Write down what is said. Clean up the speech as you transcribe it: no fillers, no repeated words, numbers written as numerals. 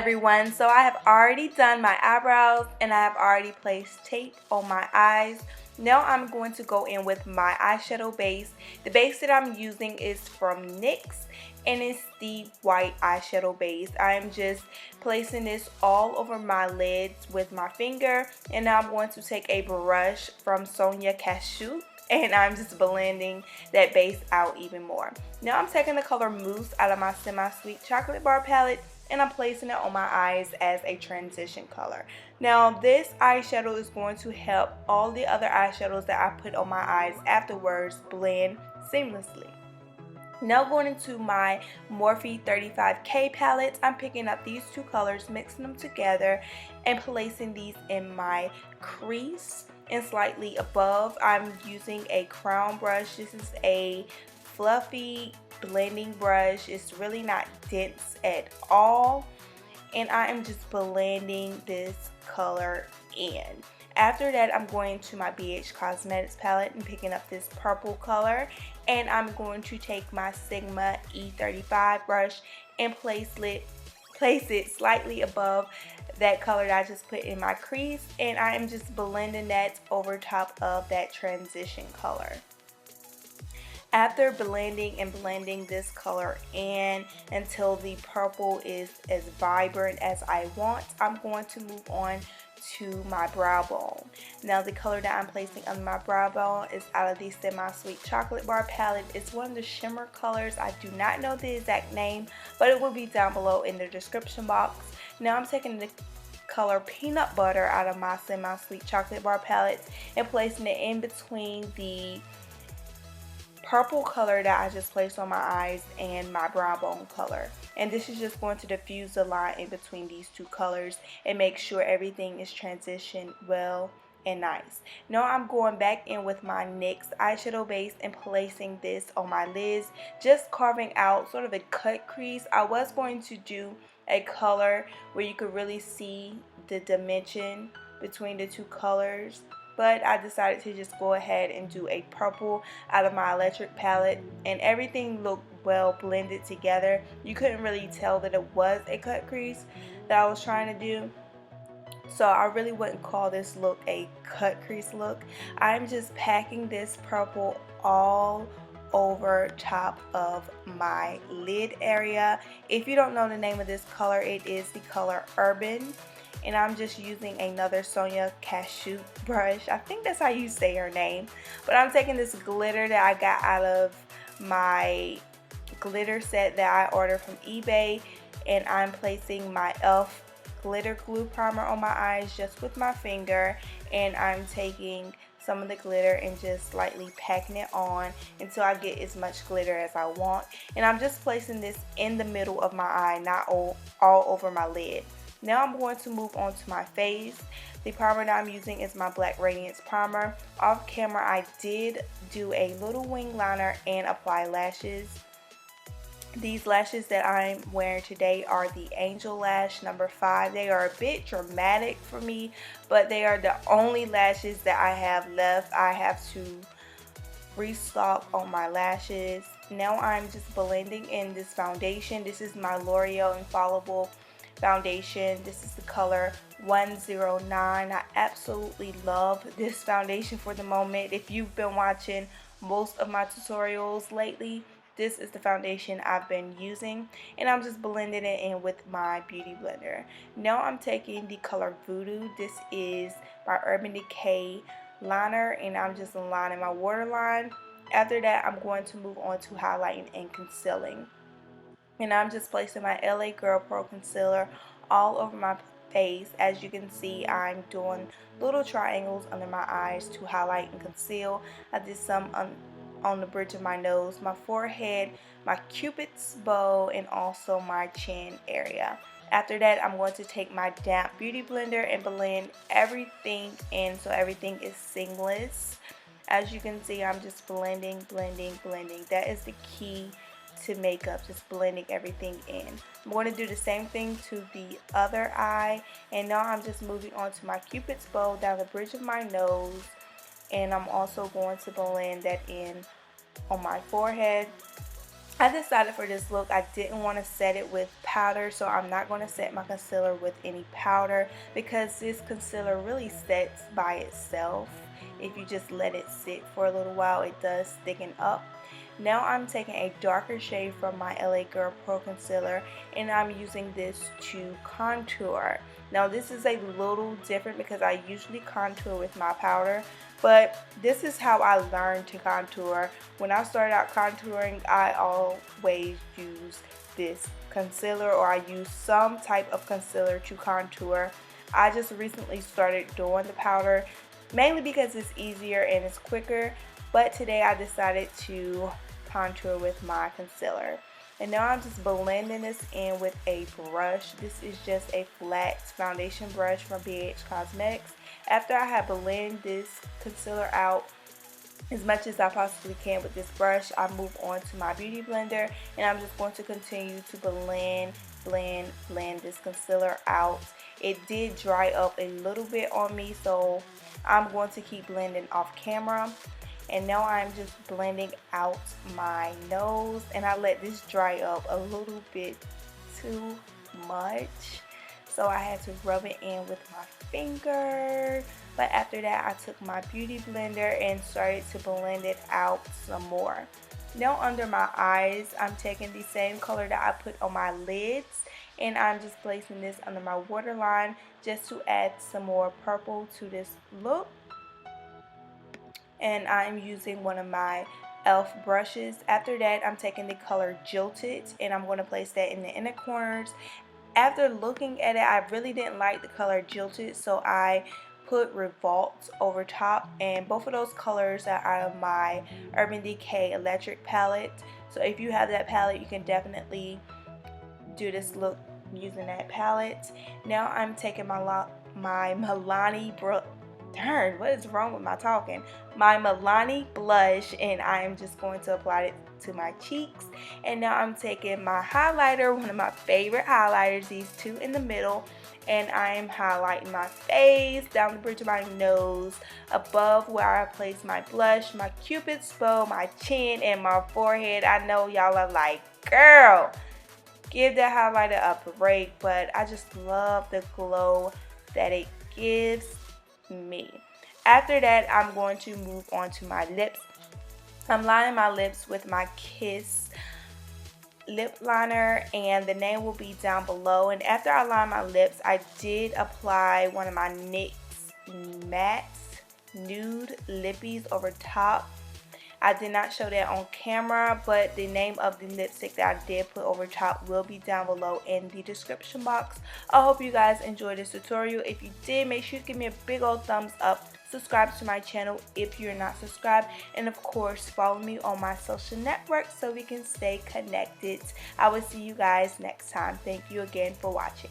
everyone. So I have already done my eyebrows and I have already placed tape on my eyes. Now I'm going to go in with my eyeshadow base. The base that I'm using is from NYX and it's the white eyeshadow base. I'm just placing this all over my lids with my finger, and now I'm going to take a brush from Sonia Cashew and I'm just blending that base out even more. Now I'm taking the color Mousse out of my Semi-Sweet Chocolate Bar palette and I'm placing it on my eyes as a transition color. Now this eyeshadow is going to help all the other eyeshadows that I put on my eyes afterwards blend seamlessly. Now going into my Morphe 35K palette, I'm picking up these two colors, mixing them together and placing these in my crease and slightly above. I'm using a crown brush. This is a fluffy blending brush. It's really not dense at all, and I am just blending this color in. After that, I'm going to my BH Cosmetics palette and picking up this purple color, and I'm going to take my Sigma E35 brush and place it slightly above that color that I just put in my crease, and I am just blending that over top of that transition color. After blending and blending this color in until the purple is as vibrant as I want, I'm going to move on to my brow bone. Now the color that I'm placing on my brow bone is out of the Semi-Sweet Chocolate Bar palette. It's one of the shimmer colors. I do not know the exact name, but it will be down below in the description box. Now I'm taking the color Peanut Butter out of my Semi-Sweet Chocolate Bar palette and placing it in between the purple color that I just placed on my eyes and my brow bone color. And this is just going to diffuse the line in between these two colors and make sure everything is transitioned well and nice. Now I'm going back in with my NYX eyeshadow base and placing this on my lids, just carving out sort of a cut crease. I was going to do a color where you could really see the dimension between the two colors, but I decided to just go ahead and do a purple out of my electric palette, and everything looked well blended together. You couldn't really tell that it was a cut crease that I was trying to do, so I really wouldn't call this look a cut crease look. I'm just packing this purple all over top of my lid area. If you don't know the name of this color, it is the color Urban. And I'm just using another Sonia Cashew brush. I think that's how you say her name. But I'm taking this glitter that I got out of my glitter set that I ordered from eBay, and I'm placing my e.l.f. glitter glue primer on my eyes just with my finger, and I'm taking some of the glitter and just slightly packing it on until I get as much glitter as I want. And I'm just placing this in the middle of my eye, not all over my lid. Now I'm going to move on to my face. The primer that I'm using is my Black Radiance primer. Off camera, I did do a little wing liner and apply lashes. These lashes that I'm wearing today are the Angel Lash number 5. They are a bit dramatic for me, but they are the only lashes that I have left. I have to restock on my lashes. Now I'm just blending in this foundation. This is my Loreal Infallible foundation. This is the color 109. I absolutely love this foundation for the moment. If you've been watching most of my tutorials lately, this is the foundation I've been using, and I'm just blending it in with my beauty blender. Now I'm taking the color Voodoo. This is my Urban Decay liner, and I'm just lining my waterline. After that, I'm going to move on to highlighting and concealing. And I'm just placing my LA Girl Pro Concealer all over my face. As you can see, I'm doing little triangles under my eyes to highlight and conceal. I did some on the bridge of my nose, my forehead, my cupid's bow, and also my chin area. After that, I'm going to take my damp beauty blender and blend everything in so everything is seamless. As you can see, I'm just blending, blending, blending. That is the key to makeup, just blending everything in. I'm going to do the same thing to the other eye, and now I'm just moving on to my cupid's bow down the bridge of my nose, and I'm also going to blend that in on my forehead I decided for this look I didn't want to set it with powder, so I'm not going to set my concealer with any powder because this concealer really sets by itself. If you just let it sit for a little while, it does thicken up. Now I'm taking a darker shade from my LA Girl Pro Concealer and I'm using this to contour. Now this is a little different because I usually contour with my powder, but this is how I learned to contour. When I started out contouring, I always use this concealer, or I use some type of concealer to contour. I just recently started doing the powder, mainly because it's easier and it's quicker, but today I decided to contour with my concealer. And now I'm just blending this in with a brush. This is just a flat foundation brush from BH Cosmetics. After I have blended this concealer out as much as I possibly can with this brush, I move on to my beauty blender and I'm just going to continue to blend this concealer out. It did dry up a little bit on me, so I'm going to keep blending off camera. And now I'm just blending out my nose, and I let this dry up a little bit too much, so I had to rub it in with my finger. But after that I took my beauty blender and started to blend it out some more. Now under my eyes, I'm taking the same color that I put on my lids and I'm just placing this under my waterline just to add some more purple to this look. And I'm using one of my e.l.f. brushes. After that, I'm taking the color Jilted and I'm going to place that in the inner corners. After looking at it, I really didn't like the color Jilted, so I put Revolt over top, and both of those colors are out of my Urban Decay Electric palette. So if you have that palette, you can definitely do this look using that palette. Now I'm taking my Milani Darn, what is wrong with my talking? My Milani blush, and I am just going to apply it to my cheeks. And now I'm taking my highlighter, one of my favorite highlighters, these two in the middle, and I am highlighting my face, down the bridge of my nose, above where I place my blush, my cupid's bow, my chin, and my forehead. I know y'all are like, girl, give that highlighter a break, but I just love the glow that it gives me. After that, I'm going to move on to my lips. I'm lining my lips with my Kiss lip liner, and the name will be down below. And after I line my lips, I did apply one of my NYX matte nude lippies over top. I did not show that on camera, but the name of the lipstick that I did put over top will be down below in the description box. I hope you guys enjoyed this tutorial. If you did, make sure you give me a big old thumbs up. Subscribe to my channel if you're not subscribed. And of course, follow me on my social networks so we can stay connected. I will see you guys next time. Thank you again for watching.